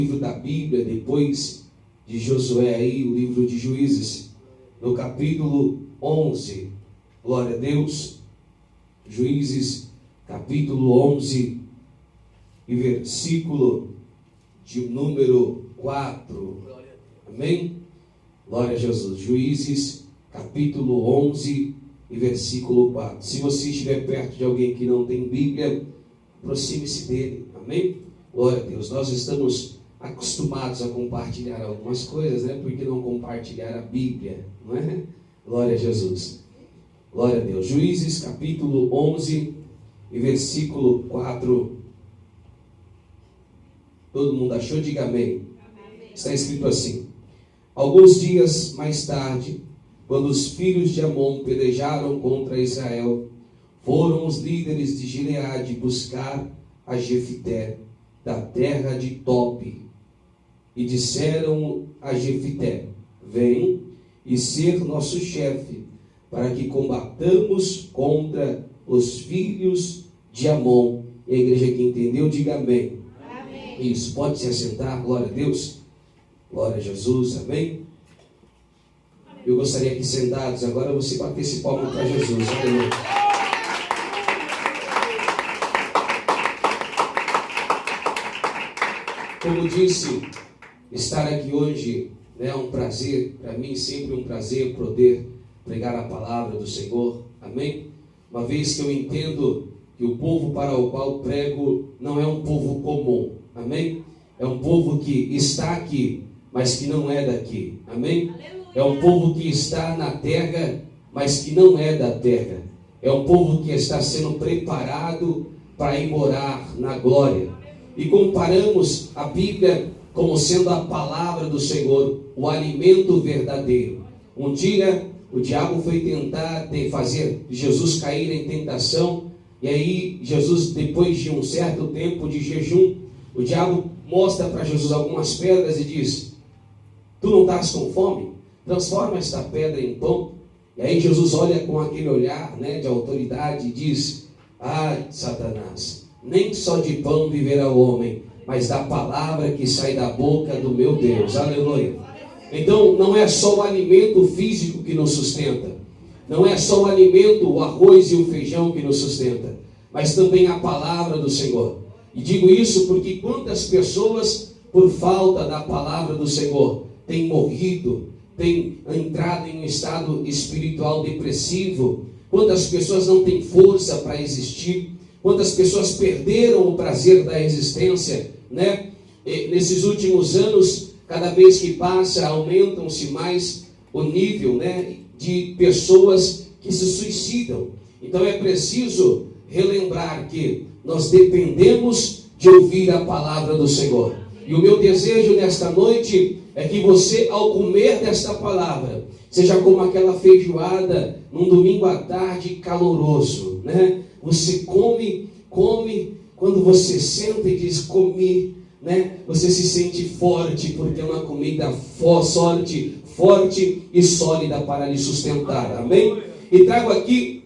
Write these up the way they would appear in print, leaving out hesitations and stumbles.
livro da Bíblia, depois de Josué aí, o livro de Juízes, no capítulo 11, glória a Deus, Juízes, capítulo 11, e versículo de número 4, amém? Glória a Jesus. Juízes, capítulo 11, e versículo 4. Se você estiver perto de alguém que não tem Bíblia, aproxime-se dele, amém? Glória a Deus. Nós estamos acostumados a compartilhar algumas coisas, né? Por que não compartilhar a Bíblia, não é? Glória a Jesus. Glória a Deus. Juízes, capítulo 11, e versículo 4. Todo mundo achou? Diga amém. Está escrito assim: alguns dias mais tarde, quando os filhos de Amon pelejaram contra Israel, foram os líderes de Gileade buscar a Jefité, da terra de Tobi, e disseram a Jefité: vem e ser nosso chefe, para que combatamos contra os filhos de Amon. E a igreja que entendeu, diga amém. Amém. Isso, pode se assentar, glória a Deus. Glória a Jesus, amém. Eu gostaria que sentados agora você batesse palma para Jesus, aleluia. Como disse, estar aqui hoje é um prazer, para mim sempre um prazer poder pregar a palavra do Senhor, amém? Uma vez que eu entendo que o povo para o qual prego não é um povo comum, amém? É um povo que está aqui, mas que não é daqui, amém? É um povo que está na terra, mas que não é da terra. É um povo que está sendo preparado para ir morar na glória. E comparamos a Bíblia como sendo a palavra do Senhor, o alimento verdadeiro. Um dia o diabo foi tentar fazer Jesus cair em tentação, e aí Jesus, depois de um certo tempo de jejum, o diabo mostra para Jesus algumas pedras e diz: tu não estás com fome? Transforma esta pedra em pão. E aí Jesus olha com aquele olhar, de autoridade e diz: Satanás, nem só de pão viverá o homem, mas da palavra que sai da boca do meu Deus. Aleluia. Então não é só o alimento físico que nos sustenta, não é só o alimento, o arroz e o feijão que nos sustenta, mas também a palavra do Senhor. E digo isso porque quantas pessoas, por falta da palavra do Senhor, têm morrido, têm entrado em um estado espiritual depressivo, quantas pessoas não têm força para existir, quantas pessoas perderam o prazer da existência, E nesses últimos anos, cada vez que passa, aumentam-se mais o nível, de pessoas que se suicidam. Então é preciso relembrar que nós dependemos de ouvir a palavra do Senhor. E o meu desejo nesta noite é que você, ao comer desta palavra, seja como aquela feijoada num domingo à tarde caloroso, Você come, quando você senta e diz comi, Você se sente forte, porque é uma comida forte e sólida para lhe sustentar, amém? E trago aqui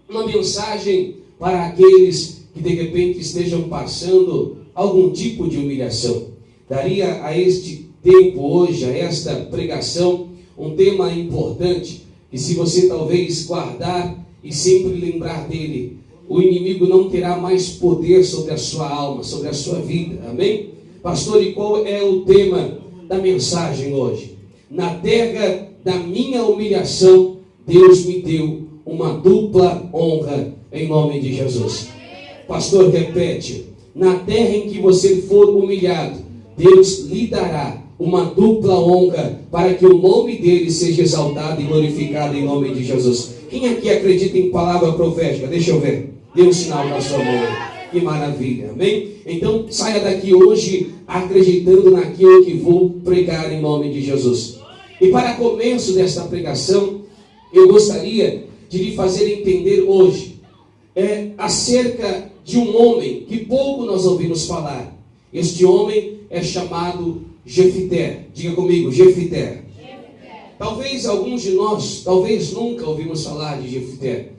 uma mensagem para aqueles que de repente estejam passando algum tipo de humilhação. Daria a este tempo hoje, a esta pregação, um tema importante, que se você talvez guardar e sempre lembrar dele, o inimigo não terá mais poder sobre a sua alma, sobre a sua vida, amém? Pastor, e qual é o tema da mensagem hoje? Na terra da minha humilhação, Deus me deu uma dupla honra, em nome de Jesus. Pastor, repete: na terra em que você for humilhado, Deus lhe dará uma dupla honra, para que o nome dele seja exaltado e glorificado em nome de Jesus. Quem aqui acredita em palavra profética? Deixa eu ver. Dê um sinal na sua mão. Que maravilha, amém? Então saia daqui hoje acreditando naquilo que vou pregar em nome de Jesus. E para começo desta pregação, eu gostaria de lhe fazer entender hoje acerca de um homem que pouco nós ouvimos falar. Este homem é chamado Jefité. Diga comigo, Jefité. Talvez alguns de nós, talvez nunca ouvimos falar de Jefité,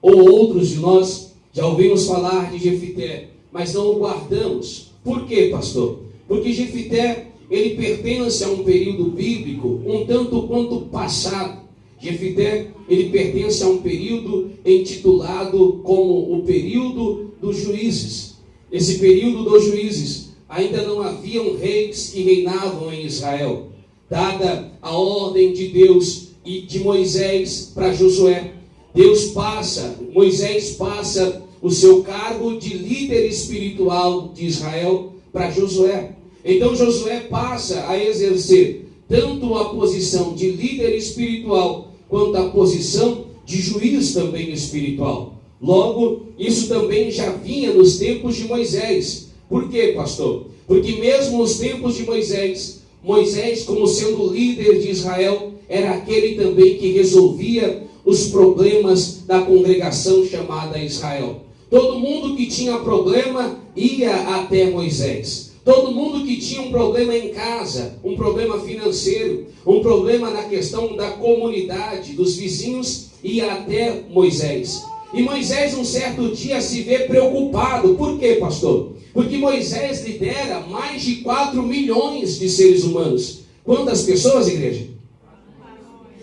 ou outros de nós já ouvimos falar de Jefité, mas não o guardamos. Por quê, pastor? Porque Jefité ele pertence a um período bíblico um tanto quanto passado. Jefité, ele pertence a um período intitulado como o período dos juízes. Esse período dos juízes, ainda não haviam reis que reinavam em Israel. Dada a ordem de Deus e de Moisés para Josué, Moisés passa o seu cargo de líder espiritual de Israel para Josué. Então Josué passa a exercer tanto a posição de líder espiritual quanto a posição de juiz também espiritual. Logo, isso também já vinha nos tempos de Moisés. Por quê, pastor? Porque mesmo nos tempos de Moisés, como sendo líder de Israel, era aquele também que resolvia os problemas da congregação chamada Israel. Todo mundo que tinha problema ia até Moisés. Todo mundo que tinha um problema em casa, um problema financeiro, um problema na questão da comunidade, dos vizinhos, ia até Moisés. E Moisés, um certo dia, se vê preocupado. Por quê, pastor? Porque Moisés lidera mais de 4 milhões de seres humanos. Quantas pessoas, igreja?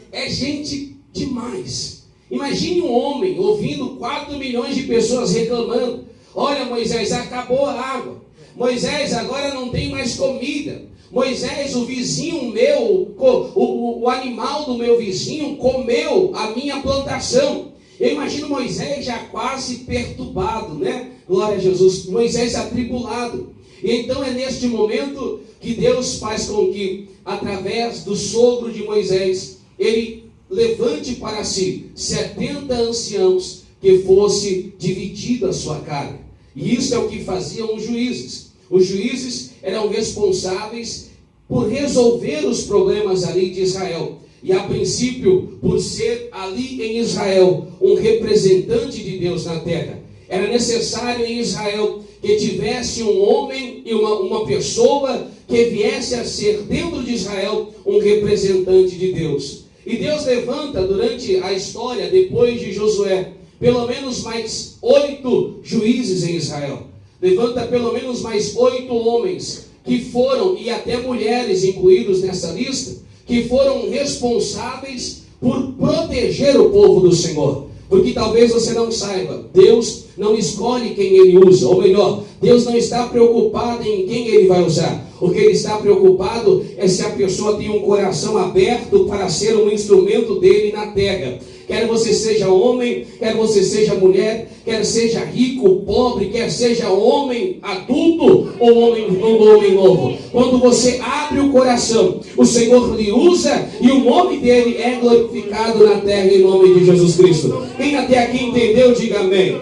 É gente demais. Imagine um homem ouvindo 4 milhões de pessoas reclamando: olha, Moisés, acabou a água. Moisés, agora não tem mais comida. Moisés, o vizinho meu, o animal do meu vizinho comeu a minha plantação. Eu imagino Moisés já quase perturbado, né? Glória a Jesus. Moisés atribulado. E então é neste momento que Deus faz com que, através do sogro de Moisés, ele levante para si 70 anciãos que fosse dividido a sua carga. E isso é o que faziam os juízes. Os juízes eram responsáveis por resolver os problemas ali de Israel. E a princípio, por ser ali em Israel um representante de Deus na terra, era necessário em Israel que tivesse um homem e uma pessoa que viesse a ser dentro de Israel um representante de Deus. E Deus levanta durante a história, depois de Josué, pelo menos mais 8 juízes em Israel. Levanta pelo menos mais 8 homens que foram, e até mulheres incluídos nessa lista, que foram responsáveis por proteger o povo do Senhor. Porque talvez você não saiba, Deus não escolhe quem Ele usa, ou melhor, Deus não está preocupado em quem Ele vai usar. O que Ele está preocupado é se a pessoa tem um coração aberto para ser um instrumento dEle na terra. Quer você seja homem, quer você seja mulher, quer seja rico, pobre, quer seja homem adulto ou homem novo. Quando você abre o coração, o Senhor lhe usa e o nome dele é glorificado na terra em nome de Jesus Cristo. Quem até aqui entendeu, diga amém.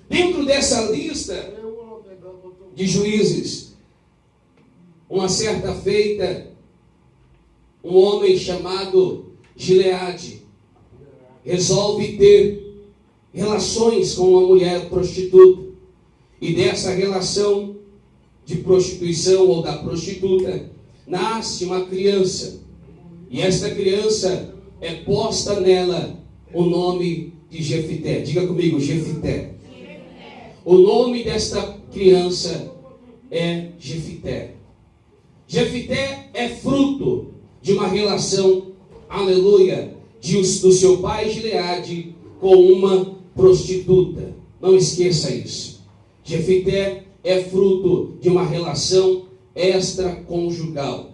Dentro dessa lista de juízes, uma certa feita, um homem chamado Gileade resolve ter relações com uma mulher prostituta. E dessa relação de prostituição ou da prostituta, nasce uma criança. E esta criança é posta nela o nome de Jefité. Diga comigo, Jefité. O nome desta criança é Jefité. Jefité é fruto de uma relação, aleluia, do seu pai Gileade com uma prostituta. Não esqueça isso. Jefité é fruto de uma relação extraconjugal.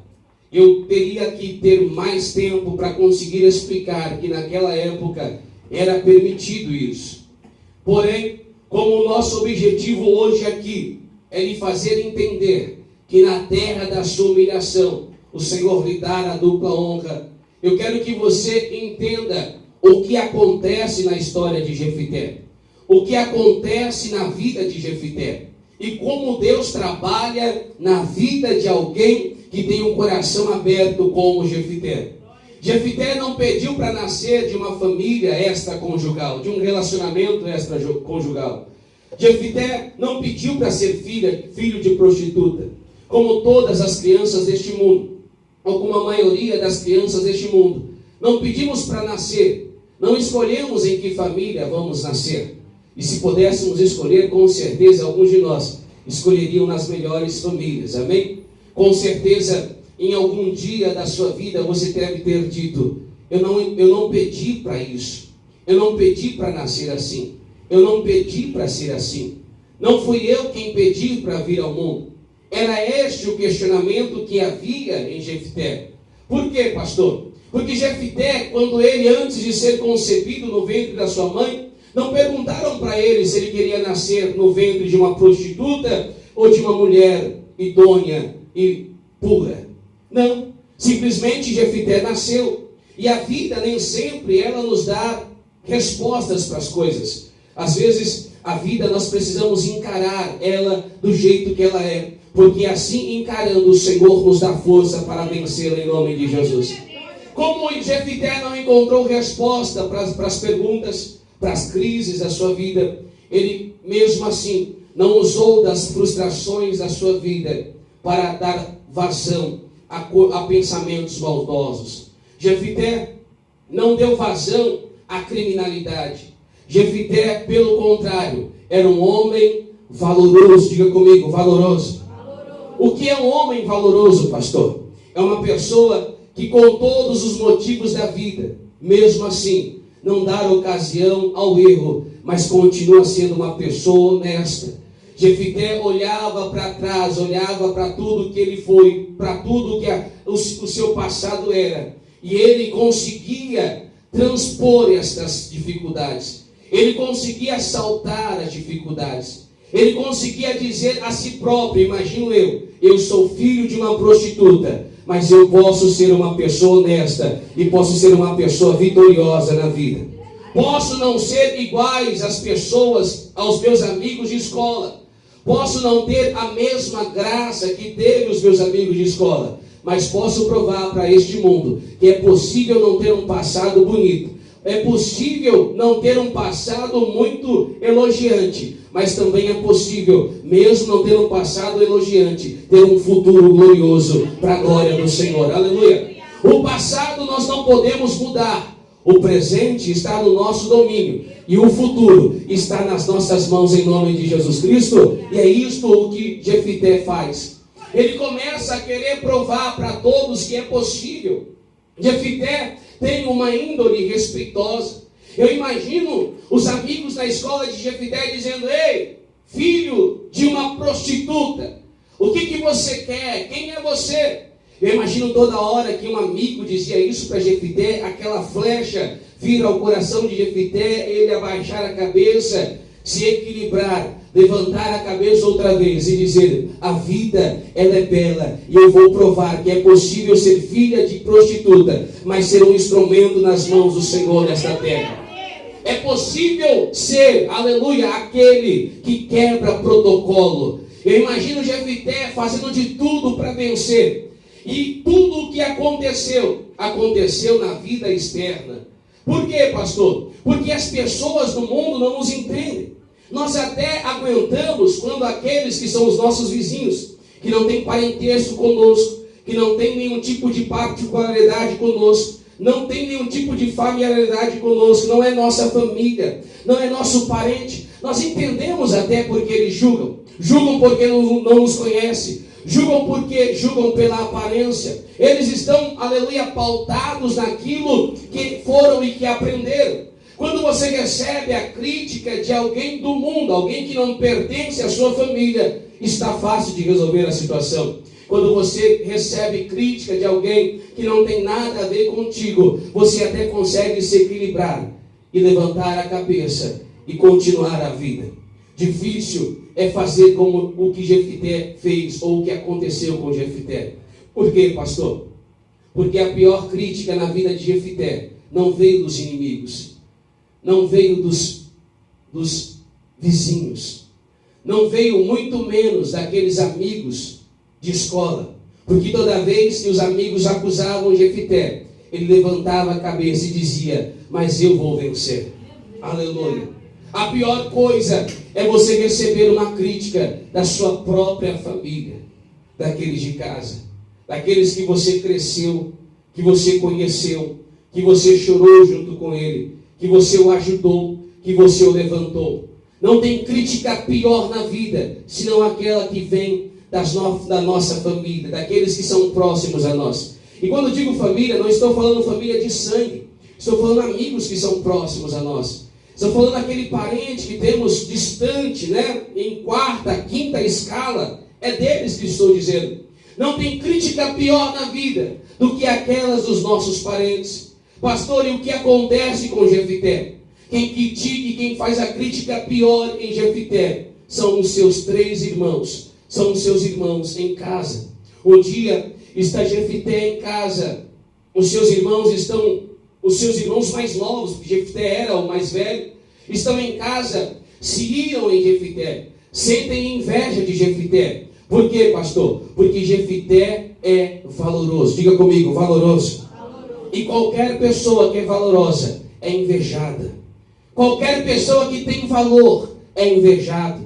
Eu teria que ter mais tempo para conseguir explicar que naquela época era permitido isso. Porém, como o nosso objetivo hoje aqui é lhe fazer entender que na terra da sua humilhação o Senhor lhe dará a dupla honra, eu quero que você entenda o que acontece na história de Jefité, o que acontece na vida de Jefité e como Deus trabalha na vida de alguém que tem um coração aberto como Jefité. Jefité não pediu para nascer de uma família extraconjugal, de um relacionamento extraconjugal. Jefité não pediu para ser filho de prostituta, como todas as crianças deste mundo, ou como a maioria das crianças deste mundo. Não pedimos para nascer, não escolhemos em que família vamos nascer. E se pudéssemos escolher, com certeza alguns de nós escolheriam nas melhores famílias, amém? Com certeza, em algum dia da sua vida, você deve ter dito: eu não pedi para isso. Eu não pedi para nascer assim. Eu não pedi para ser assim. Não fui eu quem pedi para vir ao mundo. Era este o questionamento que havia em Jefté. Por quê, pastor? Porque Jefté, quando ele, antes de ser concebido no ventre da sua mãe, não perguntaram para ele se ele queria nascer no ventre de uma prostituta ou de uma mulher idônea e pura. Não. Simplesmente Jefté nasceu. E a vida nem sempre ela nos dá respostas para as coisas. Às vezes a vida nós precisamos encarar ela do jeito que ela é, porque assim encarando o Senhor nos dá força para vencê-la em nome de Jesus. Como Jefté não encontrou resposta para as perguntas, para as crises da sua vida, ele mesmo assim não usou das frustrações da sua vida para dar vazão a pensamentos maldosos. Jefté não deu vazão à criminalidade. Jefté, pelo contrário, era um homem valoroso. Diga comigo, valoroso. O que é um homem valoroso, pastor? É uma pessoa que, com todos os motivos da vida, mesmo assim, não dá ocasião ao erro, mas continua sendo uma pessoa honesta. Jefté olhava para trás, olhava para tudo que ele foi, para tudo que o seu passado era, e ele conseguia transpor estas dificuldades. Ele conseguia saltar as dificuldades. Ele conseguia dizer a si próprio: imagino eu sou filho de uma prostituta, mas eu posso ser uma pessoa honesta e posso ser uma pessoa vitoriosa na vida. Posso não ser iguais às pessoas, aos meus amigos de escola. Posso não ter a mesma graça que teve os meus amigos de escola, mas posso provar para este mundo que é possível não ter um passado bonito. É possível não ter um passado muito elogiante, mas também é possível, mesmo não ter um passado elogiante, ter um futuro glorioso para a glória do Senhor. Aleluia! O passado nós não podemos mudar. O presente está no nosso domínio e o futuro está nas nossas mãos em nome de Jesus Cristo. E é isto o que Jefté faz. Ele começa a querer provar para todos que é possível. Jefté tem uma índole respeitosa. Eu imagino os amigos na escola de Jefté dizendo: ei, filho de uma prostituta, o que você quer? Quem é você? Eu imagino toda hora que um amigo dizia isso para Jefté, aquela flecha vir ao coração de Jefté, ele abaixar a cabeça, se equilibrar, levantar a cabeça outra vez e dizer: a vida ela é bela e eu vou provar que é possível ser filha de prostituta, mas ser um instrumento nas mãos do Senhor nesta terra. É possível ser, aleluia, aquele que quebra protocolo. Eu imagino Jefté fazendo de tudo para vencer. E tudo o que aconteceu na vida externa. Por quê, pastor? Porque as pessoas do mundo não nos entendem. Nós até aguentamos quando aqueles que são os nossos vizinhos, que não têm parentesco conosco, que não têm nenhum tipo de particularidade conosco, não tem nenhum tipo de familiaridade conosco, não é nossa família, não é nosso parente. Nós entendemos até porque eles julgam. Julgam porque não nos conhecem. Julgam porque julgam pela aparência. Eles estão, aleluia, pautados naquilo que foram e que aprenderam. Quando você recebe a crítica de alguém do mundo, alguém que não pertence à sua família, está fácil de resolver a situação. Quando você recebe crítica de alguém que não tem nada a ver contigo, você até consegue se equilibrar e levantar a cabeça e continuar a vida. Difícil é fazer como o que Jefté fez, ou o que aconteceu com Jefté. Por quê, pastor? Porque a pior crítica na vida de Jefté não veio dos inimigos, não veio dos vizinhos, não veio muito menos daqueles amigos de escola. Porque toda vez que os amigos acusavam Jefté, ele levantava a cabeça e dizia: mas eu vou vencer. Aleluia. A pior coisa é você receber uma crítica da sua própria família, daqueles de casa, daqueles que você cresceu, que você conheceu, que você chorou junto com ele, que você o ajudou, que você o levantou. Não tem crítica pior na vida, senão aquela que vem da nossa família, daqueles que são próximos a nós. E quando eu digo família, não estou falando família de sangue, estou falando amigos que são próximos a nós. Estou falando aquele parente que temos distante, em quarta, quinta escala, é deles que estou dizendo. Não tem crítica pior na vida do que aquelas dos nossos parentes. Pastor, e o que acontece com Jefité? Quem critica e quem faz a crítica pior em Jefité são os seus 3 irmãos, são os seus irmãos em casa. Um dia está Jefité em casa, os seus irmãos mais novos, porque Jefité era o mais velho, estão em casa, se iram em Jefité, sentem inveja de Jefité. Por quê, pastor? Porque Jefité é valoroso. Diga comigo, valoroso. E qualquer pessoa que é valorosa é invejada. Qualquer pessoa que tem valor é invejado.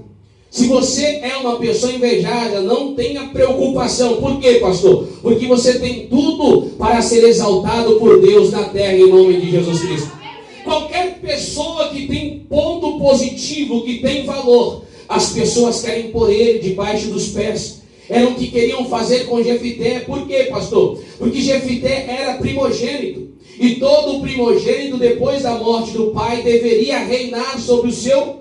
Se você é uma pessoa invejada, não tenha preocupação. Por quê, pastor? Porque você tem tudo para ser exaltado por Deus na terra, em nome de Jesus Cristo. Qualquer pessoa que tem ponto positivo, que tem valor, as pessoas querem pôr ele debaixo dos pés. Era o que queriam fazer com Jefité. Por quê, pastor? Porque Jefité era primogênito. E todo primogênito, depois da morte do pai, deveria reinar sobre os seus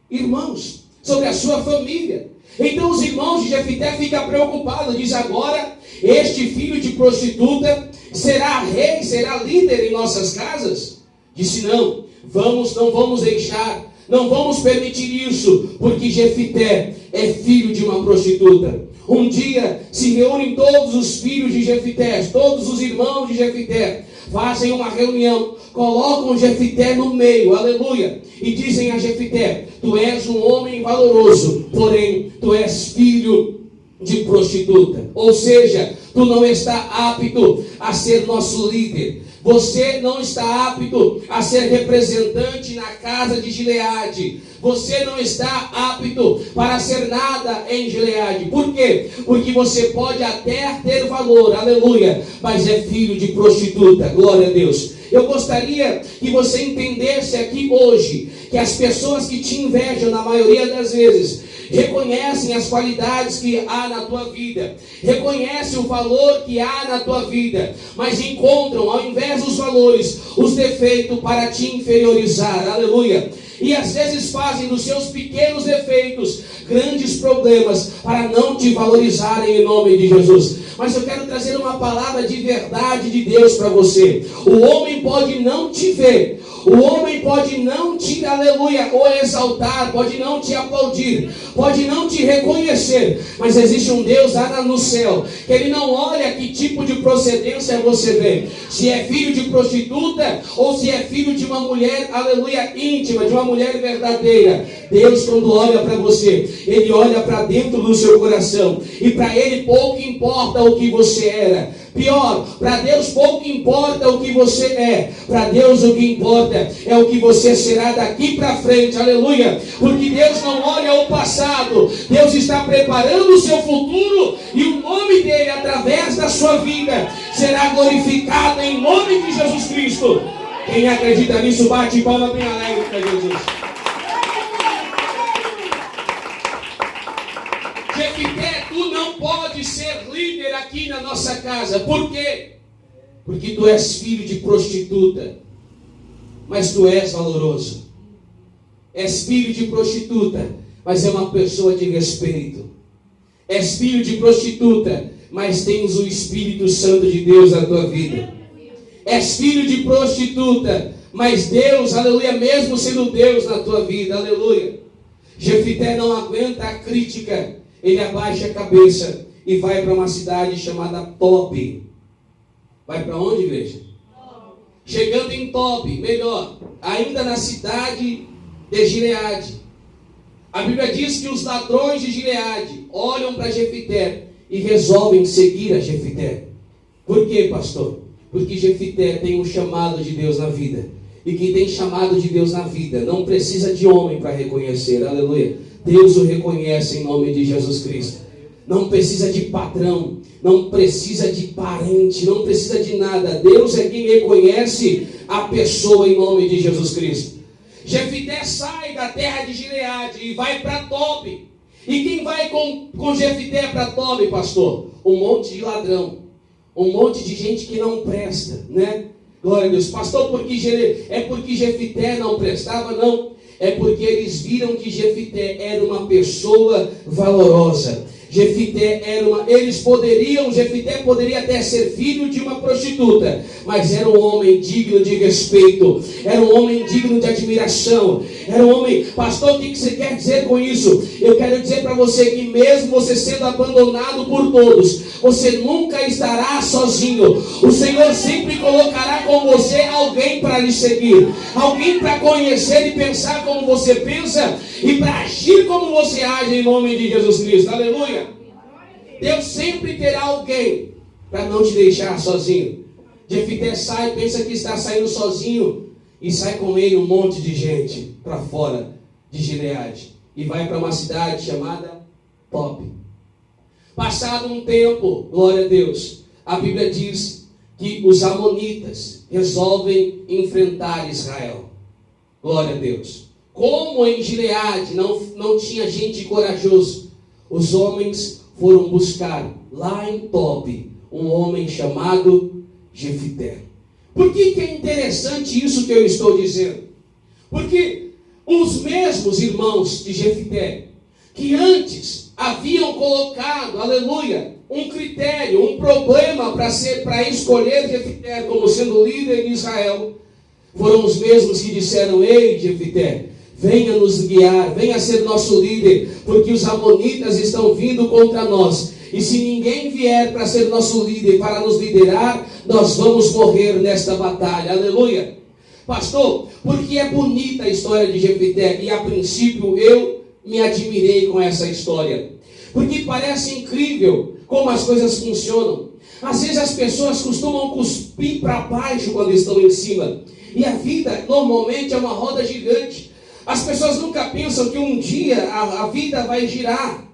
irmãos, sobre a sua família. Então os irmãos de Jefité ficam preocupados. Diz: agora este filho de prostituta será rei, será líder em nossas casas? Disse: não vamos deixar, não vamos permitir isso, porque Jefité é filho de uma prostituta. Um dia se reúnem todos os filhos de Jefité, todos os irmãos de Jefité, fazem uma reunião, colocam Jefité no meio, aleluia, e dizem a Jefité: tu és um homem valoroso, porém tu és filho de prostituta. Ou seja, tu não está apto a ser nosso líder. Você não está apto a ser representante na casa de Gileade. Você não está apto para ser nada em Gileade. Por quê? Porque você pode até ter valor, aleluia, mas é filho de prostituta. Glória a Deus. Eu gostaria que você entendesse aqui hoje que as pessoas que te invejam, na maioria das vezes, reconhecem as qualidades que há na tua vida, reconhecem o valor que há na tua vida, mas encontram, ao invés dos valores, os defeitos para te inferiorizar, aleluia. E às vezes fazem dos seus pequenos defeitos grandes problemas para não te valorizarem, em nome de Jesus. Mas eu quero trazer uma palavra de verdade de Deus para você. O homem pode não te ver, o homem pode não te, aleluia, ou exaltar, pode não te aplaudir, pode não te reconhecer, mas existe um Deus lá no céu, que Ele não olha que tipo de procedência você vem, se é filho de prostituta, ou se é filho de uma mulher, aleluia, íntima, de uma mulher verdadeira. Deus, quando olha para você, Ele olha para dentro do seu coração, e para Ele pouco importa o que você era. Pior, para Deus pouco importa o que você é. Para Deus o que importa é o que você será daqui para frente, aleluia. Porque Deus não olha o passado, Deus está preparando o seu futuro, e o nome dele, através da sua vida, será glorificado em nome de Jesus Cristo. Quem acredita nisso, bate palma bem alegre para Jesus. Jefité, tu não pode ser líder aqui na nossa casa. Por quê? Porque tu és filho de prostituta, mas tu és valoroso. És filho de prostituta, mas é uma pessoa de respeito. És filho de prostituta, mas tens o Espírito Santo de Deus na tua vida. És filho de prostituta, mas Deus, aleluia, mesmo sendo Deus na tua vida, aleluia. Jefité não aguenta a crítica. Ele abaixa a cabeça e vai para uma cidade chamada Tobi. Vai para onde, igreja? Chegando em Tobi, melhor, ainda na cidade de Gileade. A Bíblia diz que os ladrões de Gileade olham para Jefité e resolvem seguir a Jefité. Por quê, pastor? Porque Jefité tem um chamado de Deus na vida. E quem tem chamado de Deus na vida não precisa de homem para reconhecer, aleluia. Deus o reconhece em nome de Jesus Cristo. Não precisa de patrão, não precisa de parente, não precisa de nada. Deus é quem reconhece a pessoa em nome de Jesus Cristo. Jefité sai da terra de Gileade e vai para Tobi. E quem vai com Jefité para Tobi, pastor? Um monte de ladrão, um monte de gente que não presta, né? Glória a Deus. Pastor, porque Jefité não prestava? Não. É porque eles viram que Jefité era uma pessoa valorosa. Jefité Jefité poderia até ser filho de uma prostituta, mas era um homem digno de respeito, era um homem digno de admiração, era um homem. Pastor, o que você quer dizer com isso? Eu quero dizer para você que mesmo você sendo abandonado por todos, você nunca estará sozinho. O Senhor sempre colocará com você alguém para lhe seguir, alguém para conhecer e pensar como você pensa e para agir como você age, em nome de Jesus Cristo. Aleluia. Deus sempre terá alguém para não te deixar sozinho. Jefité sai, pensa que está saindo sozinho, e sai com ele um monte de gente para fora de Gileade, e vai para uma cidade chamada Tobi. Passado um tempo, glória a Deus, a Bíblia diz que os amonitas resolvem enfrentar Israel. Glória a Deus. Como em Gileade não tinha gente corajosa, os homens foram buscar lá em Tobi um homem chamado Jefité. Por que é interessante isso que eu estou dizendo? Porque os mesmos irmãos de Jefité, que antes haviam colocado, aleluia, um critério, um problema para escolher Jefité como sendo líder de Israel, foram os mesmos que disseram: ei, Jefité, venha nos guiar, venha ser nosso líder, porque os amonitas estão vindo contra nós. E se ninguém vier para ser nosso líder, para nos liderar, nós vamos morrer nesta batalha. Aleluia. Pastor, porque é bonita a história de Jefité, e a princípio eu me admirei com essa história, porque parece incrível como as coisas funcionam. Às vezes as pessoas costumam cuspir para baixo quando estão em cima, e a vida normalmente é uma roda gigante. As pessoas nunca pensam que um dia a vida vai girar.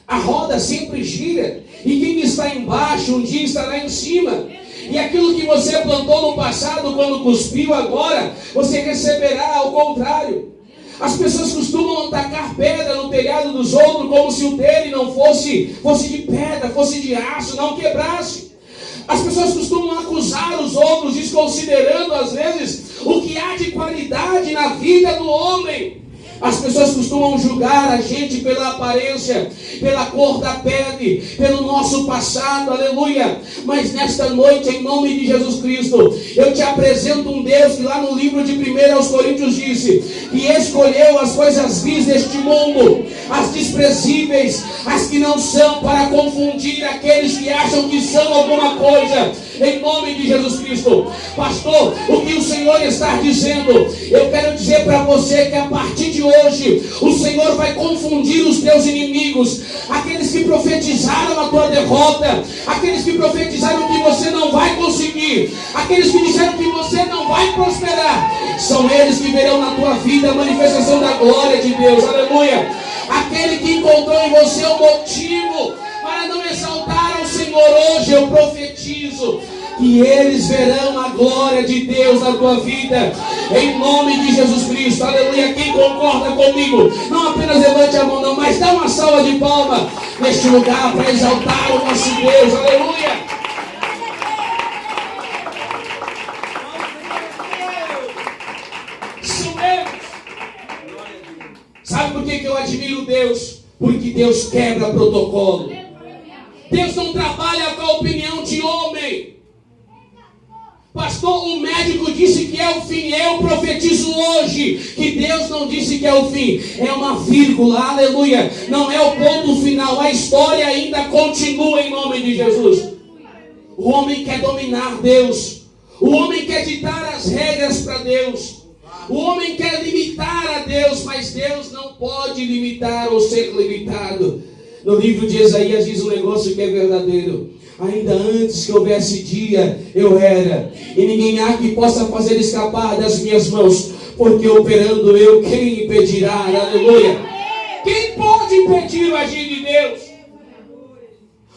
A roda sempre gira. E quem está embaixo um dia estará em cima. E aquilo que você plantou no passado, quando cuspiu, agora você receberá ao contrário. As pessoas costumam atacar pedra no telhado dos outros, como se o dele não fosse de pedra, fosse de aço, não quebrasse. As pessoas costumam acusar os outros, desconsiderando às vezes o que há de qualidade na vida do homem. As pessoas costumam julgar a gente pela aparência, pela cor da pele, pelo nosso passado, aleluia. Mas nesta noite, em nome de Jesus Cristo, eu te apresento um Deus que lá no livro de 1 Coríntios disse que escolheu as coisas vis deste mundo, as desprezíveis, as que não são, para confundir aqueles que acham que são alguma coisa. Em nome de Jesus Cristo. Pastor, o que o Senhor está dizendo? Eu quero dizer para você que a partir de hoje o Senhor vai confundir os teus inimigos, aqueles que profetizaram a tua derrota, aqueles que profetizaram que você não vai conseguir, aqueles que disseram que você não vai prosperar. São eles que verão na tua vida a manifestação da glória de Deus. Aleluia. Aquele que encontrou em você o motivo para não exaltar ao Senhor, hoje eu profetizo que eles verão a glória de Deus na tua vida, em nome de Jesus Cristo. Aleluia. Quem concorda comigo, não apenas levante a mão não, mas dá uma salva de palmas neste lugar para exaltar o nosso Deus. Aleluia. Isso mesmo. Sabe por que eu admiro Deus? Porque Deus quebra protocolo. Deus não trabalha com a opinião de homem. Pastor, o médico disse que é o fim. Eu profetizo hoje que Deus não disse que é o fim. É uma vírgula, aleluia. Não é o ponto final. A história ainda continua em nome de Jesus. O homem quer dominar Deus. O homem quer ditar as regras para Deus. O homem quer limitar a Deus, mas Deus não pode limitar ou ser limitado. No livro de Isaías diz um negócio que é verdadeiro. Ainda antes que houvesse dia, eu era. E ninguém há que possa fazer escapar das minhas mãos. Porque operando eu, quem impedirá? Aleluia. Quem pode impedir o agir de Deus?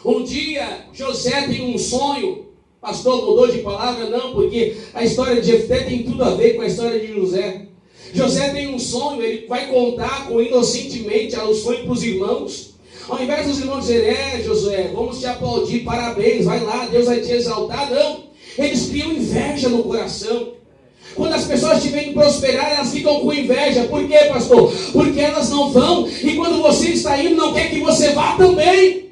Um dia, José tem um sonho. Pastor, mudou de palavra? Não, porque a história de Jefté tem tudo a ver com a história de José. José tem um sonho, ele vai contar inocentemente o sonho para os irmãos. Ao invés dos irmãos dizerem, Josué, vamos te aplaudir, parabéns, vai lá, Deus vai te exaltar. Não, eles criam inveja no coração. Quando as pessoas te veem prosperar, elas ficam com inveja. Por quê, pastor? Porque elas não vão, e quando você está indo, não quer que você vá também.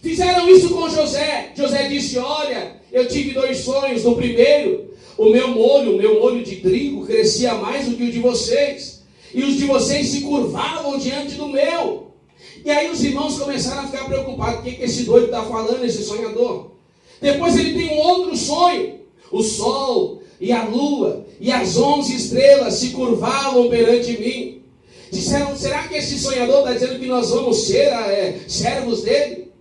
Fizeram isso com José. José disse, olha, eu tive 2 sonhos. No primeiro, o meu molho de trigo crescia mais do que o de vocês, e os de vocês se curvavam diante do meu. E aí os irmãos começaram a ficar preocupados. O que esse doido está falando, esse sonhador? Depois ele tem um outro sonho. O sol e a lua e as 11 estrelas se curvavam perante mim. Disseram, será que esse sonhador está dizendo que nós vamos ser servos dele?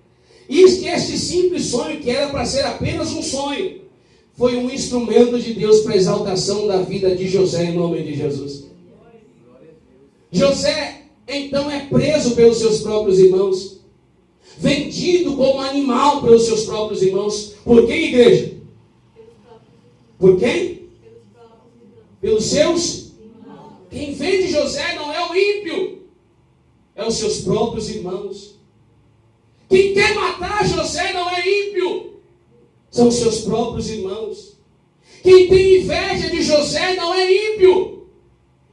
E que este simples sonho, que era para ser apenas um sonho, foi um instrumento de Deus para a exaltação da vida de José, em nome de Jesus. José, então, é preso pelos seus próprios irmãos, vendido como animal pelos seus próprios irmãos. Por quem, igreja? Por quem? Pelos seus? Quem vende José não é o ímpio, é os seus próprios irmãos. Quem quer matar José não é ímpio, são os seus próprios irmãos. Quem tem inveja de José não é ímpio,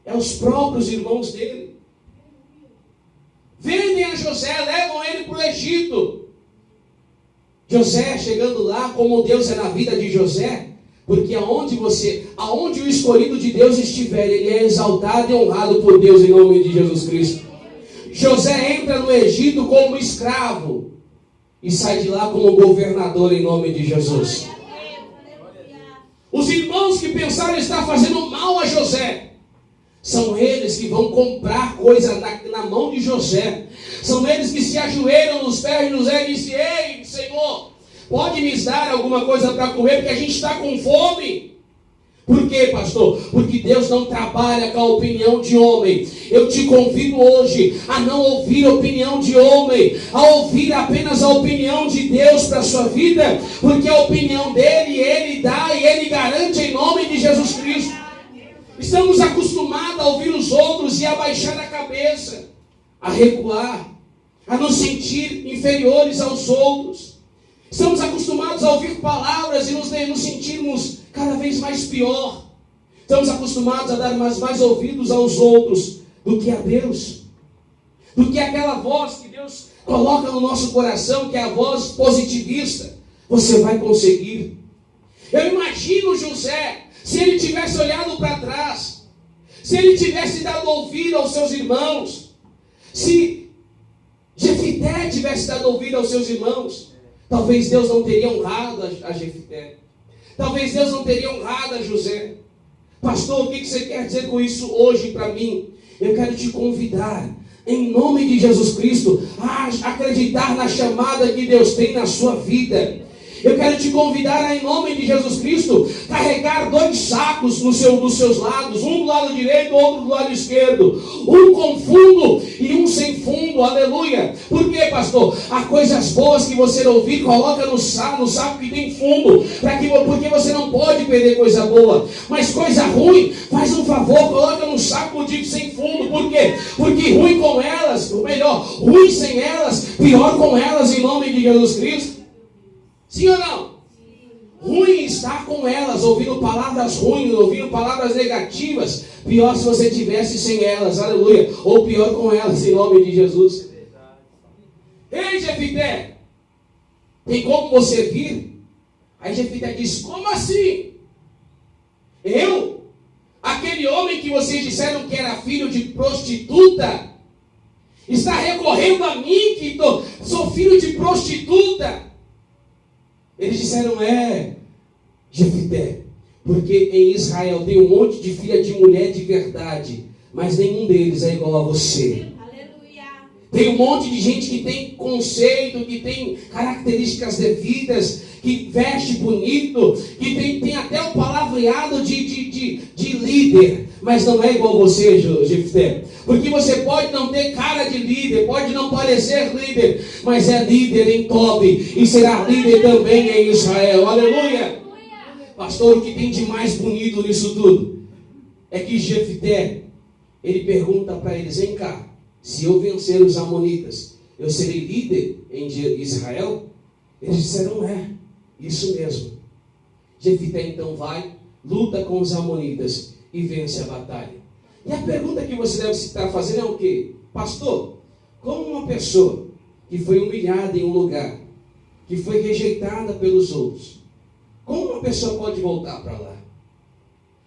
é os próprios irmãos dele. Vendem a José, levam ele para o Egito. José chegando lá, como Deus é na vida de José, porque aonde o escolhido de Deus estiver, ele é exaltado e honrado por Deus em nome de Jesus Cristo. José entra no Egito como escravo e sai de lá como governador em nome de Jesus. Os irmãos que pensaram estar fazendo mal a José, são eles que vão comprar coisa na mão de José. São eles que se ajoelham nos pés de José e dizem, ei, Senhor, pode me dar alguma coisa para comer, porque a gente está com fome. Por quê, pastor? Porque Deus não trabalha com a opinião de homem. Eu te convido hoje a não ouvir a opinião de homem, a ouvir apenas a opinião de Deus para a sua vida, porque a opinião dele, ele dá e ele garante em nome de Jesus Cristo. Estamos acostumados a ouvir os outros e a baixar a cabeça, a recuar, a nos sentir inferiores aos outros. Estamos acostumados a ouvir palavras e nos sentirmos cada vez mais pior. Estamos acostumados a dar mais ouvidos aos outros do que a Deus. Do que aquela voz que Deus coloca no nosso coração, que é a voz positivista. Você vai conseguir. Eu imagino José, se ele tivesse olhado para trás, se ele tivesse dado ouvido aos seus irmãos, se Jefité tivesse dado ouvido aos seus irmãos, talvez Deus não teria honrado a Jefité. Talvez Deus não teria honrado a José. Pastor, o que você quer dizer com isso hoje para mim? Eu quero te convidar, em nome de Jesus Cristo, a acreditar na chamada que Deus tem na sua vida. Eu quero te convidar, em nome de Jesus Cristo, carregar 2 sacos dos seus lados, um do lado direito, outro do lado esquerdo, um com fundo e um sem fundo, aleluia. Por quê, pastor? Há coisas boas que você ouvir, coloca no saco que tem fundo, porque você não pode perder coisa boa, mas coisa ruim, faz um favor, coloca no saco sem fundo. Por quê? Porque ruim com elas, ou melhor, ruim sem elas, pior com elas, em nome de Jesus Cristo. Sim ou não? Sim. Ruim estar com elas, ouvindo palavras ruins, ouvindo palavras negativas. Pior se você tivesse sem elas, aleluia. Ou pior com elas, em nome de Jesus. Ei, Jefité, tem como você vir? Aí Jefité disse, como assim? Eu? Aquele homem que vocês disseram que era filho de prostituta, está recorrendo a mim, que sou filho de prostituta? Eles disseram, Jefité, porque em Israel tem um monte de filha de mulher de verdade, mas nenhum deles é igual a você. Aleluia. Tem um monte de gente que tem conceito, que tem características devidas, que veste bonito, que tem até o palavreado de líder, mas não é igual a você, Jefité. Porque você pode não ter cara de líder, pode não parecer líder, mas é líder em Tobi e será líder também em Israel. Aleluia! Pastor, o que tem de mais bonito nisso tudo? é que Jefté, ele pergunta para eles: vem cá, se eu vencer os amonitas, eu serei líder em Israel? Eles disseram: é, isso mesmo. Jefté então vai, luta com os amonitas e vence a batalha. E a pergunta que você deve estar fazendo é o quê? Pastor, como uma pessoa que foi humilhada em um lugar, que foi rejeitada pelos outros, como uma pessoa pode voltar para lá?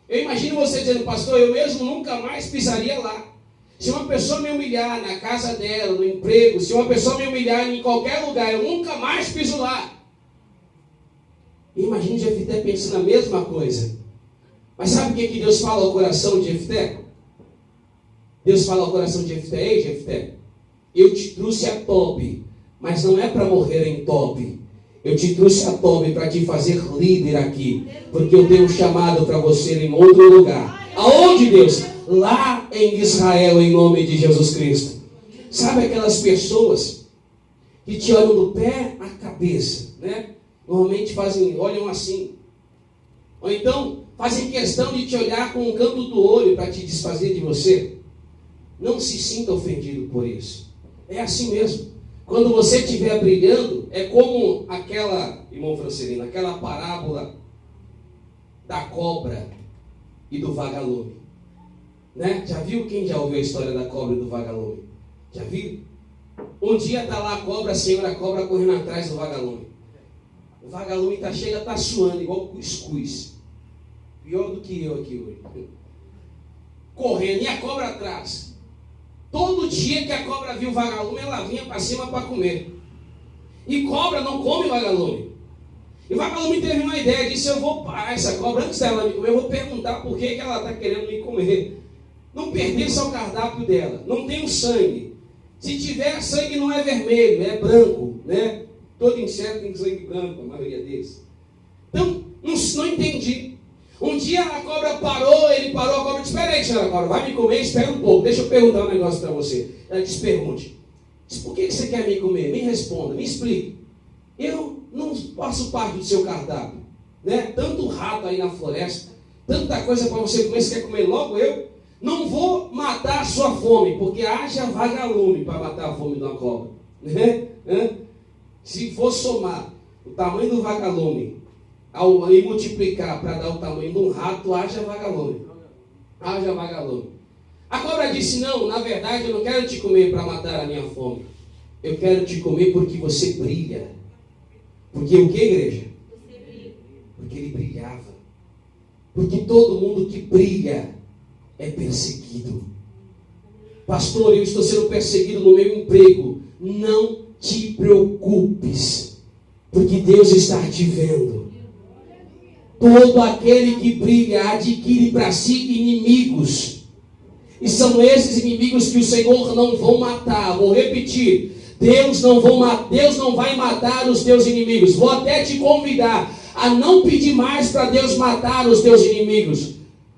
Eu imagino você dizendo: pastor, eu mesmo nunca mais pisaria lá. Se uma pessoa me humilhar na casa dela, no emprego, se uma pessoa me humilhar em qualquer lugar, eu nunca mais piso lá. Imagina Jefté pensando a mesma coisa. Mas sabe o que Deus fala ao coração de Jefté? Deus fala ao coração de Jefté: ei Jefté, eu te trouxe a Tobi, mas não é para morrer em Tobi. Eu te trouxe a Tobi para te fazer líder aqui, porque eu tenho um chamado para você em outro lugar. Aonde, Deus? Lá em Israel, em nome de Jesus Cristo. Sabe aquelas pessoas que te olham do pé à cabeça, né? Normalmente olham assim. Ou então fazem questão de te olhar com um canto do olho para te desfazer de você. Não se sinta ofendido por isso. É assim mesmo. Quando você estiver brilhando, é como aquela, irmão Francelino, aquela parábola da cobra e do vagalume. Né? Já viu? Quem já ouviu a história da cobra e do vagalume? Já viu? Um dia está lá a cobra, a senhora cobra correndo atrás do vagalume. O vagalume está suando, igual cuscuz. Pior do que eu aqui hoje. Correndo, e a cobra atrás. Todo dia que a cobra viu o vagalume, ela vinha para cima para comer. E cobra não come vagalume. E o vagalume teve uma ideia, disse: eu vou parar essa cobra, antes dela me comer, eu vou perguntar por que ela está querendo me comer. Não pertença ao cardápio dela, não tem o sangue. Se tiver sangue, não é vermelho, é branco, né? Todo inseto tem sangue branco, a maioria deles. Então, não entendi. Um dia a cobra parou, ele parou, a cobra disse: espera aí, senhora cobra, vai me comer, espera um pouco, deixa eu perguntar um negócio para você. Ela disse: pergunte. Disse: por que você quer me comer? Me responda, me explique. Eu não faço parte do seu cardápio, né? Tanto rato aí na floresta, tanta coisa para você comer, você quer comer logo eu? Não vou matar a sua fome, porque haja vagalume para matar a fome de uma cobra, né? Se for somar o tamanho do vagalume e multiplicar para dar o tamanho de um rato, haja vagalume. Haja vagalume. A cobra disse: não, na verdade eu não quero te comer para matar a minha fome. Eu quero te comer porque você brilha. Porque o que, igreja? Porque ele brilhava. Porque todo mundo que brilha é perseguido. Pastor, eu estou sendo perseguido no meu emprego. Não te preocupes, porque Deus está te vendo. Todo aquele que brilha adquire para si inimigos. E são esses inimigos que o Senhor não vão matar. Vou repetir: Deus não vai matar os teus inimigos. Vou até te convidar a não pedir mais para Deus matar os teus inimigos.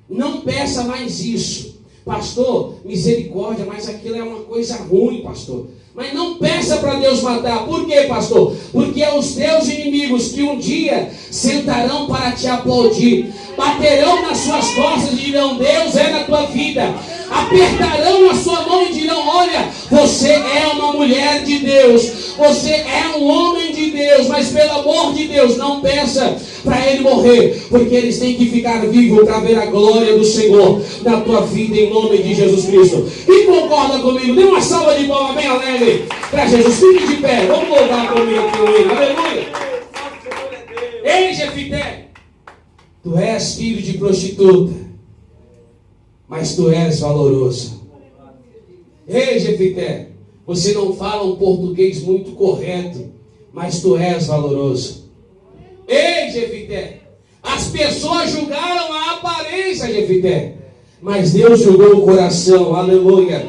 Não peça mais isso. Pastor, misericórdia, mas aquilo é uma coisa ruim, pastor. Mas não peça para Deus matar. Por quê, pastor? Porque é os teus inimigos que um dia sentarão para te aplaudir, baterão nas suas costas e dirão: Deus é na tua vida. Apertarão a sua mão e dirão: olha, você é uma mulher de Deus, você é um homem de Deus, mas pelo amor de Deus, não peça para ele morrer, porque eles têm que ficar vivos para ver a glória do Senhor na tua vida, em nome de Jesus Cristo. E concorda comigo? Dê uma salva de palmas bem alegre para Jesus. Fique de pé, vamos louvar comigo aqui, aleluia. Ei, Jefté, tu és filho de prostituta, mas tu és valoroso. Ei, Jefté, você não fala um português muito correto, mas tu és valoroso. Ei, Jefté, as pessoas julgaram a aparência, Jefté, mas Deus julgou o coração, aleluia.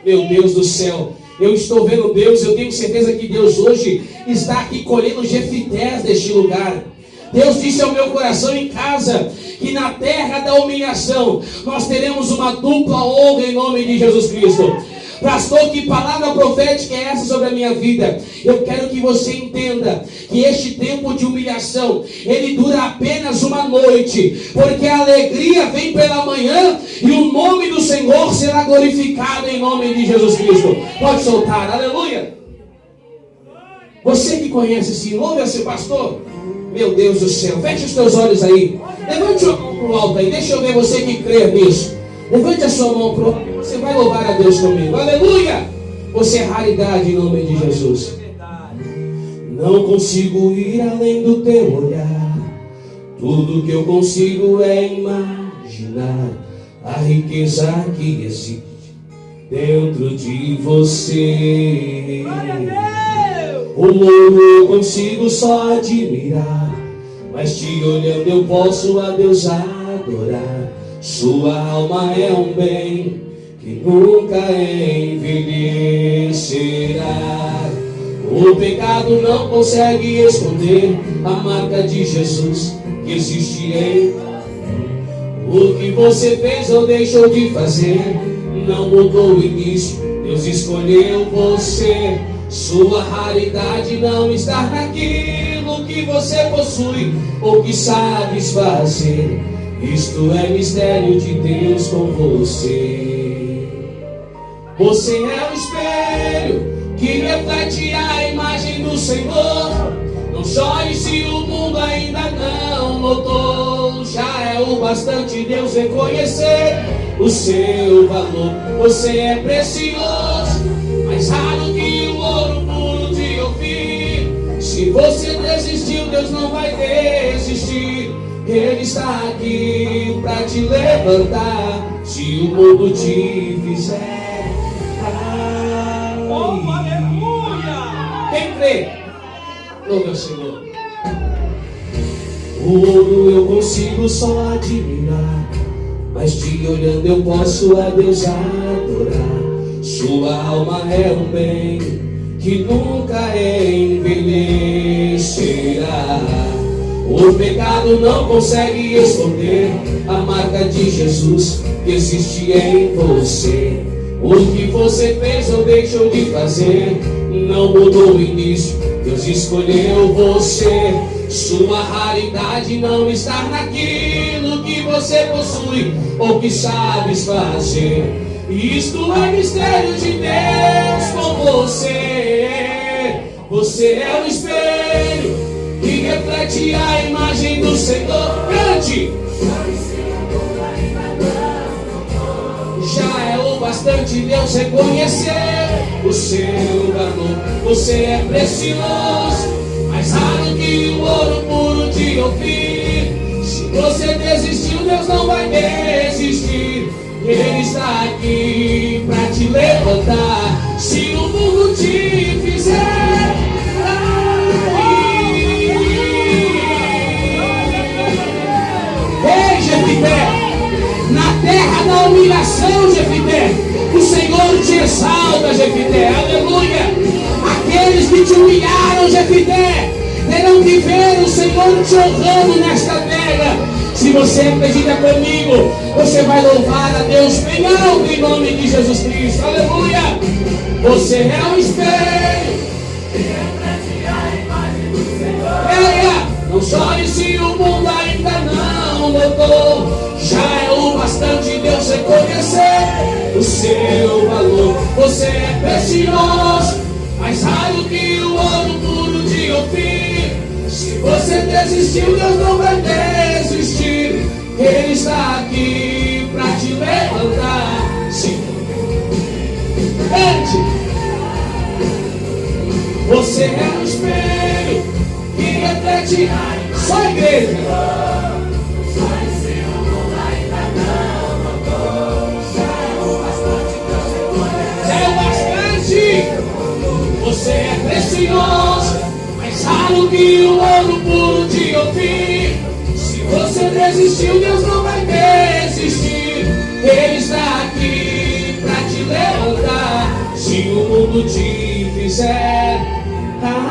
Meu Deus do céu, eu estou vendo Deus, eu tenho certeza que Deus hoje está aqui colhendo Jeftés deste lugar. Deus disse ao meu coração em casa que na terra da humilhação nós teremos uma dupla honra em nome de Jesus Cristo. Pastor, que palavra profética é essa sobre a minha vida? Eu quero que você entenda que este tempo de humilhação, ele dura apenas uma noite, porque a alegria vem pela manhã e o nome do Senhor será glorificado em nome de Jesus Cristo. Pode soltar, aleluia. Você que conhece esse, louve esse pastor. Meu Deus do céu, feche os teus olhos aí. Levante a mão para o alto aí, deixa eu ver você que crê nisso. Levante a sua mão para o alto e você vai louvar a Deus comigo. Aleluia! Você é raridade em nome de Jesus. Não consigo ir além do teu olhar. Tudo que eu consigo é imaginar a riqueza que existe dentro de você. O ouro eu consigo só admirar, mas te olhando eu posso a Deus adorar. Sua alma é um bem que nunca envelhecerá. O pecado não consegue esconder a marca de Jesus que existe em você. O que você fez ou deixou de fazer não mudou o início, Deus escolheu você. Sua raridade não está naquilo que você possui ou que sabes fazer. Isto é mistério de Deus com você. Você é o espelho que reflete a imagem do Senhor. Não chore se o mundo ainda não notou. Já é o bastante Deus reconhecer o seu valor. Você é precioso, mais raro que o ouro puro de Ofir. Se você desistiu, Deus não vai desistir. Ele está aqui para te levantar. Se o mundo te fizer cair. Oh, aleluia! Quem crê? Louve ao Senhor. O ouro eu consigo só admirar, mas te olhando eu posso a Deus adorar. Sua alma é um bem que nunca envelhecerá. O pecado não consegue esconder a marca de Jesus que existe em você. O que você fez ou deixou de fazer não mudou o início, Deus escolheu você. Sua raridade não está naquilo que você possui ou que sabes fazer. Isto é mistério de Deus com você. Você é o espelho que reflete a imagem do Senhor. Cante! Já é o bastante Deus reconhecer o seu valor. Você é precioso, mais raro que o ouro puro de Ofir. Se você desistiu, Deus não vai desistir. Ele está aqui para te levantar. Se o mundo te fizer cair. Ei, Jefité, na terra da humilhação, Jefité, o Senhor te exalta, Jefité. Aleluia. Aqueles que te humilharam, Jefité, terão que ver o Senhor te honrando nesta terra. Se você acredita comigo, você vai louvar a Deus bem alto em nome de Jesus Cristo. Aleluia. Você é um espelho. Não chore se o mundo ainda não notou. Já é o bastante Deus reconhecer o seu valor. Você é precioso, mais raro que o ouro puro de Ofir. Se você desistiu, Deus não vai desistir. Ele está aqui para te levantar. Sim. Cante. Você é um espelho que reflete. Só a igreja. Você é precioso, mais raro que o ouro puro de Ofir. Se você desistiu, Deus não vai desistir. Ele está aqui para te levantar. Se o mundo te fizer cair.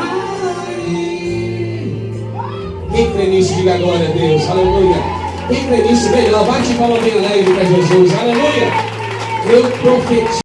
Quem crê nisso, diga glória a Deus. Aleluia. Quem crê nisso, melhor, bate palma bem alegre para Jesus. Aleluia. Eu profetizo.